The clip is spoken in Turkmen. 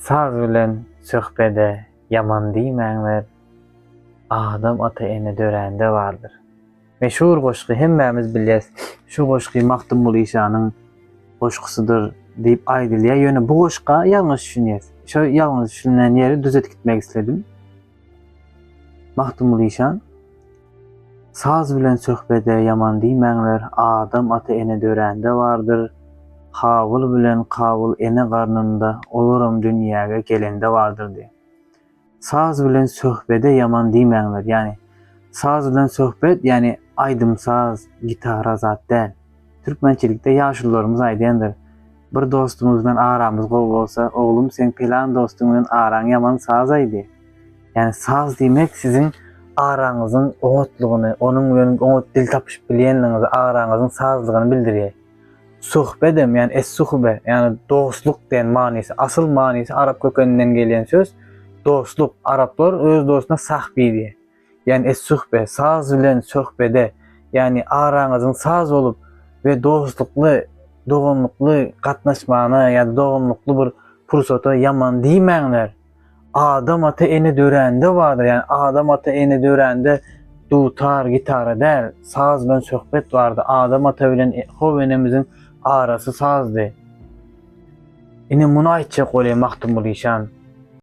Saz bilen söhbede yaman diýmäňler, adam ata ene dörende bardyr. Meşhur goşgy hemmemiz bilýäs. Şu goşgy Mahtumul Işanyň goşgysydyr diýip aýdylýar. Ýöne bu goşga ýalňyş düşünýäs. Şo ýalňyş düşünýän ýeri düzeltip gitmek istedim. Mahtumul Işan saz bilen söhbede yaman diýmäňler, adam ata ene dörende bardyr. Hawul bilen kawul ene garnynda olurum dünýäge gelende bardyr diýär. Saz bilen söhbede yaman diýmäňler, ýani saz bilen söhbet, ýani aýdym saz, gitara zat däl. Türkmençilikde ýaşullarymyz aýdýandyr. Bir dostumyz bilen aramyz gowy bolsa, oglum sen pelan dostum bilen araň yaman saz aýdy. Ýani saz diýmek siziň araňyzyň oňatlygyny, onuň bilen oňat dil tapyşyp bilýänligiňizi, araňyzyň sazlygyny bildirýär. Suhbedem, yani es-suhbe, yani dostluk diyen manisi, asıl manisi Arap kökeninden gelen söz dostluk. Araplar öz dostuna sahbi diye. Yani es-suhbe, saz bilen söhbede, yani aranızın saz olup ve dostluklu, doğumluklu katnaşmana ya da doğumluklu bir fursata yaman diýmäňler. Adam ata ene dörende vardır, yani adam ata ene dörende dutar, gitara däl, saz bilen söhbet vardı. Adam ata bilen hovenemizin arası sazdı. Ine muny aýtjak bolýar Mahtumul Işan.